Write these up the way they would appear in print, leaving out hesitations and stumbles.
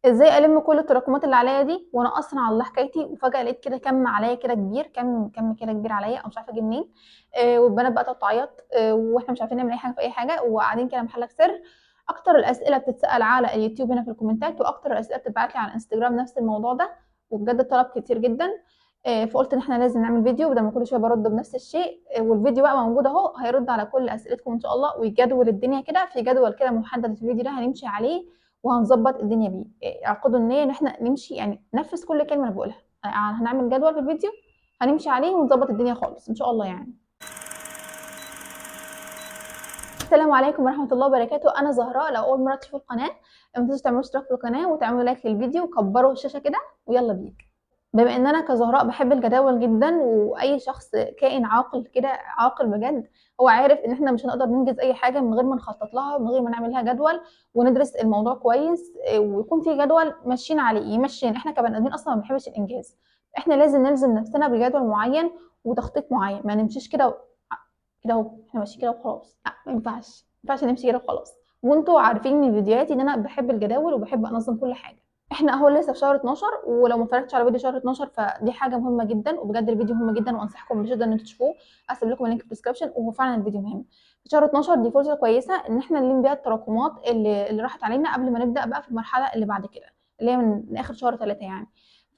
ازاي الم كل التراكمات اللي عليا دي وانا اصلا على الله حكايتي، وفجاه لقيت كده كم عليا كده كبير، كم كده كبير عليا، او مش عارفه اجي منين. والبنات بقى تقعد تعيط، واحنا مش عارفين نعمل اي حاجه في اي حاجه، وقاعدين كده محلك سر. اكتر الاسئله بتتسال على اليوتيوب هنا في الكومنتات، واكتر الاسئله بتتبعت لي على الانستجرام نفس الموضوع ده، وبجد الطلب كتير جدا. فقلت ان احنا لازم نعمل فيديو بدل ما كل شويه برد بنفس الشيء. والفيديو بقى موجود اهو، هيرد على كل اسئلتكم ان شاء الله، ويجدول الدنيا كده في جدول كده محدد في الفيديو ده هنمشي عليه، وهنظبط الدنيا بيه. اعقدوا النيه ان احنا نمشي، يعني ننفذ كل كلمه انا بقولها. هنعمل جدول في الفيديو هنمشي عليه ونظبط الدنيا خالص ان شاء الله يعني. السلام عليكم ورحمه الله وبركاته، انا زهراء. لو اول مره تشوفوا القناه ما تنسوش تعملوا اشتراك في القناه وتعملوا لايك للفيديو وكبروا الشاشه كده، ويلا بينا. بما ان انا كزهراء بحب الجداول جدا، واي شخص كائن عاقل كده، عاقل بجد، هو عارف ان احنا مش هنقدر ننجز اي حاجه من غير ما نخطط لها ومن غير ما نعمل لها جدول وندرس الموضوع كويس. ويكون في جدول ماشيين عليه يمشينا. احنا كبني ادمين اصلا ما بنحبش الانجاز، احنا لازم نلزم نفسنا بجدول معين وتخطيط معين، ما نمشيش كده كده اهو، احنا ماشيين كده وخلاص. لا، ما ينفعش نمشي كده وخلاص. وانتوا عارفين من فيديوهاتي ان انا بحب الجداول وبحب انظم كل حاجه. احنا اهو لسه في شهر 12، ولو ما اتفرجتش على فيديو شهر 12 فدي حاجه مهمه جدا، وبجد الفيديو مهم جدا وانصحكم بشده ان انتوا تشوفوه. هسيب لكم اللينك في الديسكربشن، وهو فعلا الفيديو مهم. في شهر 12 دي فرصه كويسه ان احنا نلم بيها التراكمات اللي راحت علينا قبل ما نبدا بقى في المرحله اللي بعد كده، اللي هي من اخر شهر 3 يعني.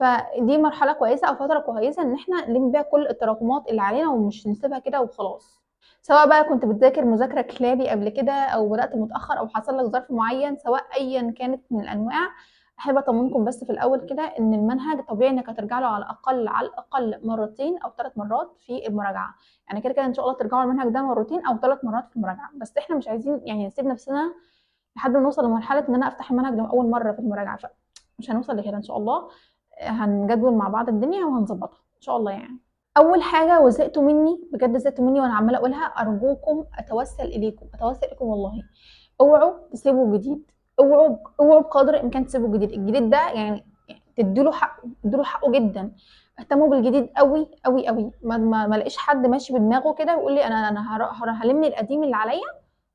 فدي مرحله كويسه او فتره كويسه ان احنا نلم بيها كل التراكمات اللي علينا ومش نسيبها كده وخلاص. سواء بقى كنت بتذاكر مذاكره كلابي قبل كده، او بدات متاخر، او حصل لك ظرف معين، سواء ايا كانت من الانواع، احب اطمنكم بس في الاول كده ان المنهج طبيعي انك هترجع له على الاقل مرتين او 3 مرات في المراجعه. يعني كده كده ان شاء الله ترجعوا المنهج ده مرتين او 3 مرات في المراجعه، بس احنا مش عايزين يعني نسيب نفسنا لحد ما نوصل لمرحله ان انا افتح المنهج لاول مره في المراجعه، فمش هنوصل لكده ان شاء الله. هنجدول مع بعض الدنيا وهنظبطها ان شاء الله يعني. اول حاجه، وزهقتوا مني بجد، زهقتوا مني وانا عماله اقولها، ارجوكم اتوسل اليكم والله، اوعوا تسيبوا جديد. اوعوا بقدر الامكان تسيبوا الجديد ده يعني. ادوا له حقه جدا. اهتموا بالجديد قوي قوي قوي. ما الاقيش حد ماشي بدماغه كده ويقول لي انا هلم القديم اللي عليا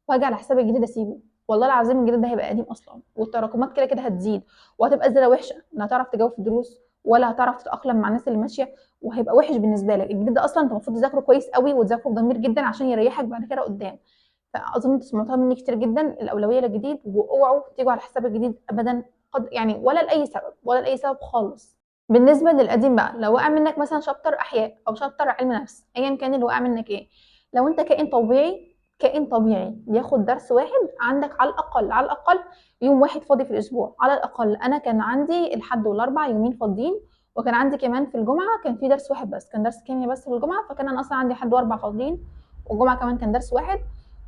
واجي على حساب الجديد اسيبه. والله العظيم الجديد ده هيبقى قديم اصلا، والتراكمات كده كده هتزيد، وهتبقى زياده وحشه، لا هتعرف تجاوب في الدروس ولا هتعرف تتاقلم مع الناس اللي ماشيه، وهيبقى وحش بالنسبه لك. الجديد ده اصلا انت المفروض تذاكره كويس قوي وتذاكره بضمير جدا عشان يريحك بعد كده قدام. فاظن انتوا سمعتوها مني كتير جدا، الاولويه للجديد، واوعوا تيجوا على حساب الجديد ابدا. قد يعني ولا لاي سبب خالص. بالنسبه للقديم بقى، لو وقع منك مثلا شابتر احياء او شابتر علم نفس، ايا كان اللي وقع منك ايه، لو انت كائن طبيعي بياخد درس واحد، عندك على الاقل يوم واحد فاضي في الاسبوع. على الاقل انا كان عندي الحد والاربع يومين فاضيين، وكان عندي كمان في الجمعه كان في درس واحد بس، كان درس كيمياء بس في الجمعه، فكان انا اصلا عندي حد واربع فاضيين، والجمعه كمان كان درس واحد.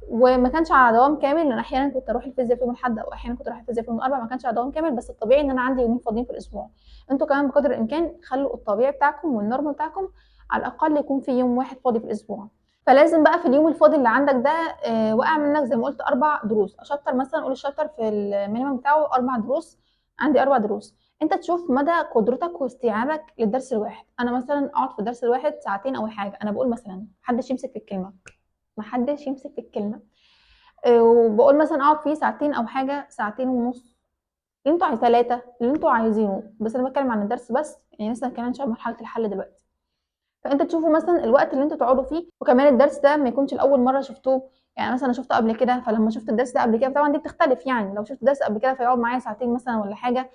وما كانش على دوام كامل، لان احيانا كنت اروح الفيزياء في يوم الاحد، او احيانا كنت اروح الفيزياء في يوم الاربعاء، ما كانش على دوام كامل، بس الطبيعي ان انا عندي يومين فاضيين في الاسبوع. انتوا كمان بقدر الامكان خلوا الطبيعي بتاعكم والنورمال بتاعكم على الاقل يكون في يوم واحد فاضي في الاسبوع. فلازم بقى في اليوم الفاضي اللي عندك ده، وقع منك زي ما قلت 4 دروس، شابتر مثلا، قول الشابتر في المينيمم بتاعه 4 دروس، عندي 4 دروس. انت تشوف مدى قدرتك واستيعابك للدرس الواحد. انا مثلا اقعد في الدرس الواحد ساعتين او حاجه، انا بقول مثلا محدش يمسك في الكلمه، محدش يمسك في الكلمه. وبقول مثلا اقعد فيه ساعتين او حاجه، ساعتين ونص، اللي انتوا عايزين 3، اللي انتوا عايزينه، بس انا بتكلم عن الدرس بس يعني، مثلا كمان شبه مرحله الحل دلوقتي. فانت تشوفوا مثلا الوقت اللي انتوا تقعدوا فيه، وكمان الدرس ده ما يكونش الاول مره شفتوه. يعني مثلا انا شفته قبل كده، فلما شفت الدرس ده قبل كده طبعا دي بتختلف، يعني لو شفت الدرس قبل كده فيقعد معايا ساعتين مثلا ولا حاجه،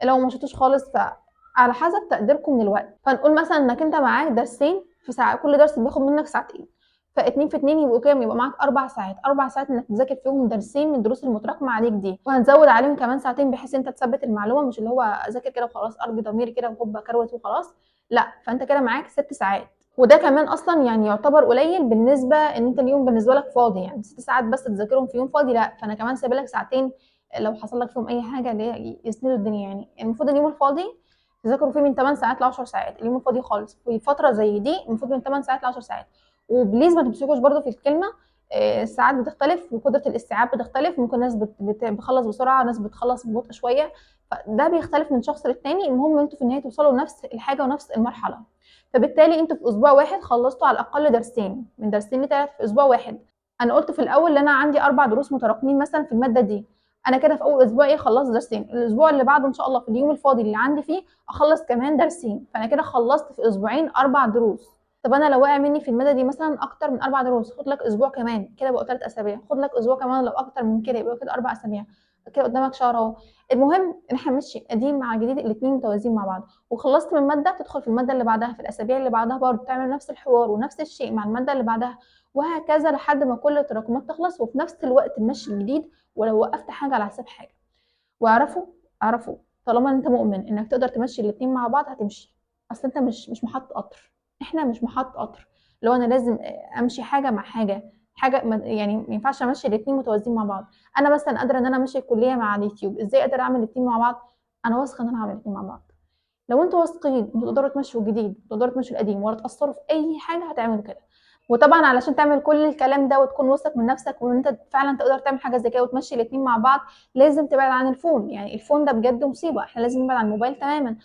لو ما شفتوش خالص فعلى حسب تقديركم للوقت. فنقول مثلا انك انت معاك درسين في ساعه، كل درس بياخد منك ساعتين، فاتنين في اتنين يبقوا كام؟ يبقى معاك 4 ساعات، 4 ساعات انك تذاكر فيهم درسين من الدروس المتراكمه عليك دي، وهنزود عليهم كمان ساعتين بحيث انت تثبت المعلومه، مش اللي هو اذاكر كده وخلاص ارضي ضميري كده وهوب كروت وخلاص. لا، فانت كده معاك 6 ساعات، وده كمان اصلا يعني يعتبر قليل بالنسبه ان انت اليوم بالنسبه لك فاضي، يعني 6 ساعات بس تذاكرهم في يوم فاضي، لا، فانا كمان سايبه لك ساعتين لو حصل لك فيهم اي حاجه اللي هي يسندوا الدنيا. يعني المفروض اليوم الفاضي تذاكروا فيه من 8 ساعات ل 10 ساعات، اليوم الفاضي خالص في فتره زي دي المفروض من 8 ساعات ل 10 ساعات. وبليز ما تمسكوش برضو في الكلمه، الساعات بتختلف وقدره الاستيعاب بتختلف، ممكن ناس بتخلص بسرعه، ناس بتخلص ببطء شويه، فده بيختلف من شخص للتاني. المهم انتوا في النهايه توصلوا لنفس الحاجه ونفس المرحله. فبالتالي انتوا في اسبوع واحد خلصتوا على الاقل درسين، من درسين ل3 في اسبوع واحد. انا قلت في الاول ان انا عندي 4 دروس متراكمين مثلا في الماده دي، انا كده في اول اسبوع ايه خلصت درسين، الاسبوع اللي بعده ان شاء الله في اليوم الفاضي اللي عندي فيه اخلص كمان درسين، فانا كده خلصت في اسبوعين 4 دروس. طب انا لو وقع مني في الماده دي مثلا اكتر من 4 دروس، خد لك اسبوع كمان كده بقوا 3 اسابيع، خد لك اسبوع كمان لو اكتر من كده يبقى كده 4 اسابيع، كده قدامك شهر اهو. المهم ان احنا نمشي قديم مع جديد الاثنين متوازيين مع بعض، وخلصت من ماده تدخل في الماده اللي بعدها في الاسابيع اللي بعدها برضه تعمل نفس الحوار ونفس الشيء مع الماده اللي بعدها، وهكذا لحد ما كل التراكمات تخلص، وفي نفس الوقت تمشي الجديد ولو وقفت حاجه على حساب حاجه. واعرفوا اعرفوا طالما انت مؤمن انك تقدر تمشي الاتنين مع بعض هتمشي. اصل انت مش محط قطر، احنا مش محط قطر لو انا لازم امشي حاجه مع حاجه، يعني ما ينفعش امشي الاتنين متوازيين مع بعض. انا مثلا قادره ان انا امشي الكليه مع اليوتيوب، ازاي قادره اعمل الاتنين مع بعض؟ انا واثقه ان انا هعمل الاتنين مع بعض. لو انتوا واثقين انتوا تقدروا تمشوا الجديد تقدروا تمشوا القديم ولا تاثروا في اي حاجه هتعملوا كده. وطبعا علشان تعمل كل الكلام ده وتكون واثق من نفسك وان انت فعلا تقدر تعمل حاجه زي كده وتمشي الاتنين مع بعض، لازم تبعد عن الفون. يعني الفون ده بجد مصيبه، احنا لازم نبعد عن الموبايل تماما.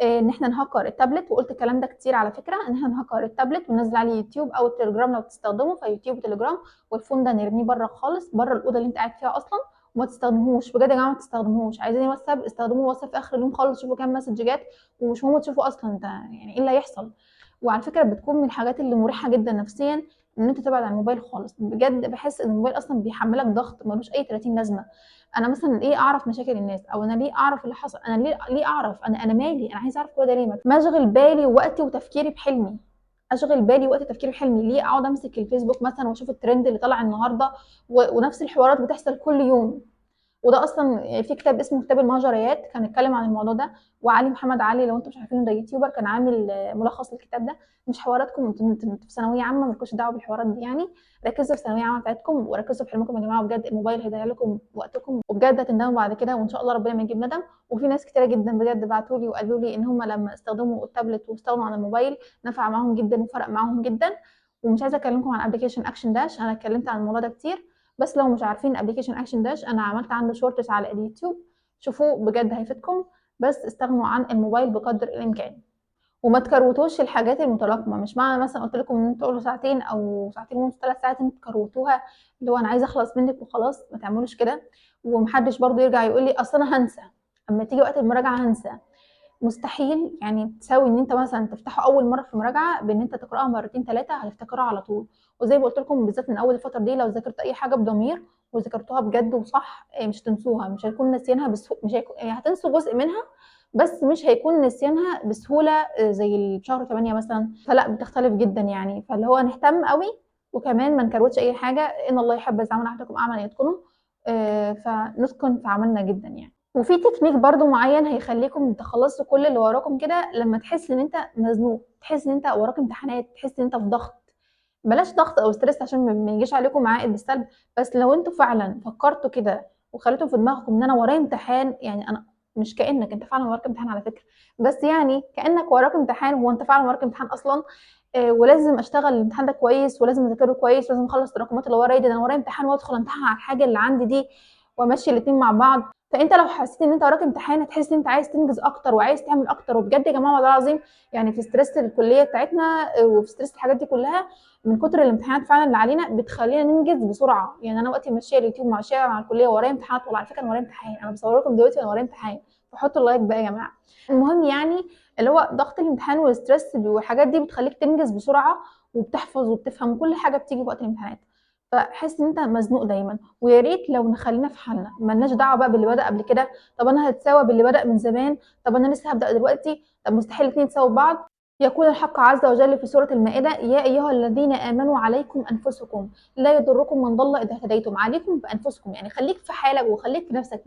ان احنا نهكر التابلت، وقلت الكلام ده كتير على فكره، ان احنا نهكر التابلت وننزل عليه يوتيوب او التليجرام لو بتستخدمه، فيوتيوب وتليجرام، والفون ده نرميه بره خالص، بره الاوضه اللي انت قاعد فيها اصلا، وما تستخدموش بجد يا جماعه، ما تستخدموش. عايزين واتساب استخدموا واتساب في اخر اليوم خالص، شوفوا كام مسج جات ومش مهم تشوفوا اصلا انت يعني ايه اللي هيحصل. وعلى فكره بتكون من الحاجات اللي مريحه جدا نفسيا ان انت تبعد عن الموبايل خالص. بجد بحس ان الموبايل اصلا بيحملك ضغط ملوش اي 30 لازمه. انا مثلا ليه اعرف مشاكل الناس، او انا ليه اعرف اللي حصل، انا ليه اعرف، انا مالي، انا عايزه اعرف كل ده ليه؟ ما اشغل بالي وقتي وتفكيري بحلمي، اشغل بالي وقت تفكيري بحلمي. ليه اقعد امسك الفيسبوك مثلا واشوف الترند اللي طالع النهارده ونفس الحوارات بتحصل كل يوم؟ وده اصلا في كتاب اسمه كتاب المهجريات كان اتكلم عن الموضوع ده، وعلي محمد علي لو انتم مش عارفينه ده يوتيوبر كان عامل ملخص للكتاب ده. مش حواراتكم، انتوا في ثانويه عامه مالكوش دعوه بالحوارات دي يعني، ركزوا في الثانويه عامه بتاعتكم وركزوا في حلمكم يا جماعه، وبجد الموبايل هيضيع لكم وقتكم وبجد هتندموا بعد كده، وان شاء الله ربنا ما يجيب ندم. وفي ناس كتيره جدا بجد بعتوا لي وقالوا لي ان هم لما استخدموا التابلت واستغنوا عن الموبايل نفع معاهم جدا وفرق معاهم جدا. ومش عايزه اكلمكم عن ابلكيشن اكشن داش، انا اتكلمت عن الموضوع ده كتير، بس لو مش عارفين ابلكيشن اكشن داش انا عملت عنده شورتس على اليوتيوب، شوفوه بجد هيفيدكم. بس استغنوا عن الموبايل بقدر الامكان، وما تكروتوش الحاجات المتراكمه. مش معنى مثلا قلت لكم ان انتوا تقولوا ساعتين او ساعتين ونص 3 ساعات انتوا تكروتوها اللي هو انا عايزه اخلص منك وخلاص، ما تعملوش كده. ومحدش برضو يرجع يقول لي اصل انا هنسى، اما تيجي وقت المراجعه هنسى. مستحيل يعني تساوي ان انت مثلا تفتحه اول مره في مراجعه بان انت تقراها مرتين 3 هتفتكرها على طول. وزي ما قلت لكم بالذات من اول الفتره دي لو ذاكرت اي حاجه بضمير وذاكرتوها بجد وصح مش تنسوها، مش هيكون نسيانها بسهوله، مش هيكون يعني هتنسوا جزء منها بس مش هيكون نسيانها بسهوله زي شهر 8 مثلا، فلا بتختلف جدا يعني. فاللي هو نهتم قوي وكمان ما نكروتش اي حاجه، ان الله يحب اذا عمل احدكم اعمل يتقنه. فنتقن في عملنا جدا يعني. وفي تكنيك برضو معين هيخليكم تخلصوا كل اللي وراكم كده، لما تحس ان انت مزنوق، تحس ان انت وراك امتحانات، تحس ان انت في ضغط. بلاش ضغط او ستريس عشان ما يجيش عليكم عائد بالسلب، بس لو انتوا فعلا فكرتوا كده وخليتوا في دماغكم ان انا ورايا امتحان، يعني انا مش كانك انت فعلا وراك امتحان على فكره، بس يعني كانك وراك امتحان، هو انت فعلا وراك امتحان اصلا. ولازم اشتغل الامتحان ده كويس ولازم اذاكره كويس ولازم اخلص التراكمات اللي ورايا دي، ده انا ورايا امتحان وادخل امتحن على الحاجه اللي عندي دي وامشي الاتنين مع بعض. فانت لو حسيت ان انت وراك امتحان هتحس ان انت عايز تنجز اكتر وعايز تعمل اكتر. وبجد يا جماعه والله العظيم يعني في ستريس الكليه بتاعتنا وفي ستريس الحاجات دي كلها من كتر الامتحانات فعلا اللي علينا بتخلينا ننجز بسرعه. يعني انا وقتي ماشيه اليوتيوب ماشيه مع الكليه ورايا امتحانات، والله على فكره انا ورايا امتحان، انا بصور لكم دلوقتي وانا ورايا امتحان، فحطوا اللايك بقى يا جماعه. المهم يعني اللي هو ضغط الامتحان والستريس والحاجات دي بتخليك تنجز بسرعه وبتحفظ وبتفهم كل حاجه بتيجي في وقت الامتحانات، فحس ان انت مزنوق دايما. ويا ريت لو نخلينا في حالنا ملناش دعوه بقى باللي بدا قبل كده، طب انا هتساوى باللي بدا من زمان، طب انا لسه هبدا دلوقتي، طب مستحيل الاثنين يتساووا بعض. يقول الحق عز وجل في سورة المائدة يا أيها الذين آمنوا عليكم أنفسكم لا يضركم من ضل إذا اهتديتم. عليكم بأنفسكم يعني خليك في حالك وخليك في نفسك،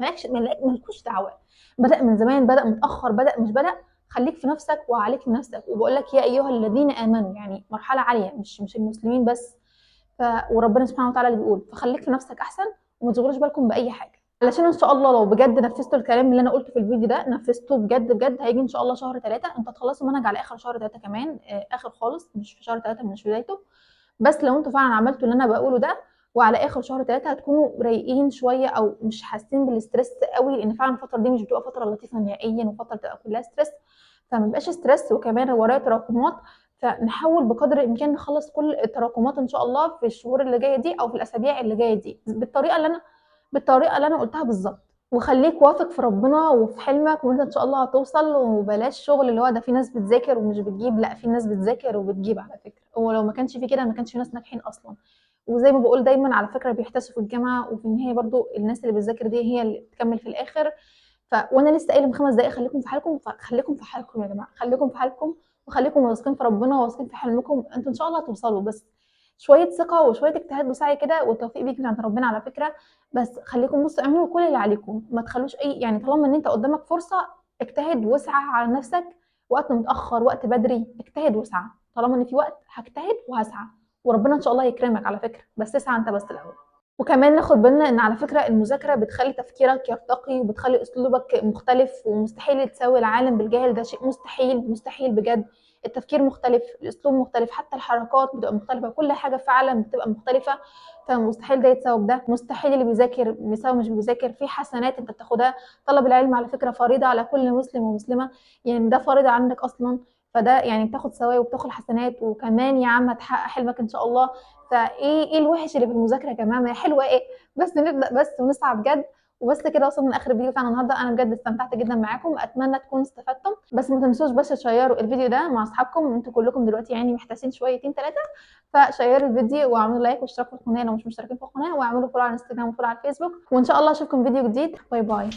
مالكوش دعوة بدأ من زمان بدأ متأخر بدأ مش بدأ، خليك في نفسك وعليك في نفسك. وبقول لك يا أيها الذين آمنوا يعني مرحلة عالية، مش المسلمين بس. وربنا سبحانه وتعالى اللي بيقول فخليك في نفسك أحسن وما تشغلوش بالكم بأي حاجة، علشان ان شاء الله لو بجد نفذتوا الكلام اللي انا قلته في الفيديو ده نفذتوه بجد بجد هيجي ان شاء الله شهر 3 انت تخلصوا منهج على اخر شهر 3 كمان، اخر خالص مش في شهر 3 مش بدايته. بس لو انتوا فعلا عملتوا اللي انا بقوله ده وعلى اخر شهر 3 هتكونوا رايقين شويه او مش حاسين بالستريس قوي، لان فعلا الفتره دي مش بتبقى فتره لطيفه نهائيا وفتره بتبقى كلها ستريس، فما يبقاش ستريس وكمان ورايا تراكمات. فنحاول بقدر الامكان نخلص كل التراكمات ان شاء الله في الشهور اللي جايه دي او في الاسابيع اللي جايه دي بالطريقه اللي انا بالطريقة اللي أنا قُلتها بالضبط، وخلّيك واثق في ربنا وفي حلمك وأنت إن شاء الله هتوصل، وبلاش شغل اللي هو ده في ناس بتذاكر ومش بتجيب، لأ في ناس بتذاكر وبتجيب على فكرة، ولو ما كانش في كده ما كانش في ناس ناجحين أصلًا، وزي ما باقول دايمًا على فكرة بيحتسوا في الجامعة، وفي النهاية برضه الناس اللي بتذاكر دي هي اللي بتكمّل في الآخر، وأنا لسه قايلة من 5 دقايق خلّيكم في حالكم، فخلّيكم في حالكم يا جماعة، خلّيكم في حالكم وخلّيكم واثقين في ربنا وواثقين في حلمكم، أنتم إن شاء الله هتوصلوا، بس شوية ثقة وشوية اجتهاد وسعي كده والتوفيق بييجي من عند ربنا على فكرة، بس خلّيكم بُصّوا اعملوا كل اللي عليكم، ما تخلّوش يعني طالما إن أنت قدّامك فرصة اجتهد واسعى على نَفْسك، وقت متأخّر، وقت بدري، اجتهد واسعى، طالما إن في وقت هاجتهد وهاسعى، وربنا إن شاء الله هيكرمك على فكرة، بس اسعى أنت بس الأول. وكمان ناخد بالنا إن على فكرة المذاكرة بتخلّي تفكيرك يرتقي وبتخلّي أسلوبك مختلف، ومستحيل تساوي العالم بالجاهل، ده شيء مستحيل، مستحيل بجد، التفكير مختلف، الأسلوب مختلف، حتى الحركات بتبقى مختلفة، كل حاجة فعلًا بتبقى مختلفة، فمستحيل ده يتساوى بده، مستحيل اللي بيذاكر بيساوي مش بيذاكر، في حسنات أنت بتاخدها، طلب العلم على فكرة فريضة على كل مسلم ومسلمة، يعني ده فريضة عندك أصلًا، فده يعني بتاخد ثواب وبتاخد حسنات، وكمان يا عم هتحقق حلمك إن شاء الله، فإيه الوحش اللي في المذاكرة يا جماعة؟ ما هي حلوة إيه؟ بس نبدأ بس ونسعى بجد، وبس كده وصلنا لآخر الفيديو بتاعنا النهارده، أنا بجد استمتعت جدًا معاكم، أتمنى تكونوا استفدتم، بس ما تنسوش بس تشيّروا الفيديو ده مع أصحابكم، أنتم كلكم دلوقتي يعني محتاسين شويتين 3 فشيّروا الفيديو واعملوا لايك واشتركوا في القناة لو مش مشتركين في القناة، واعملوا فولو على الإنستجرام وفولو على الفيسبوك، وإن شاء الله أشوفكم فيديو جديد، باي باي.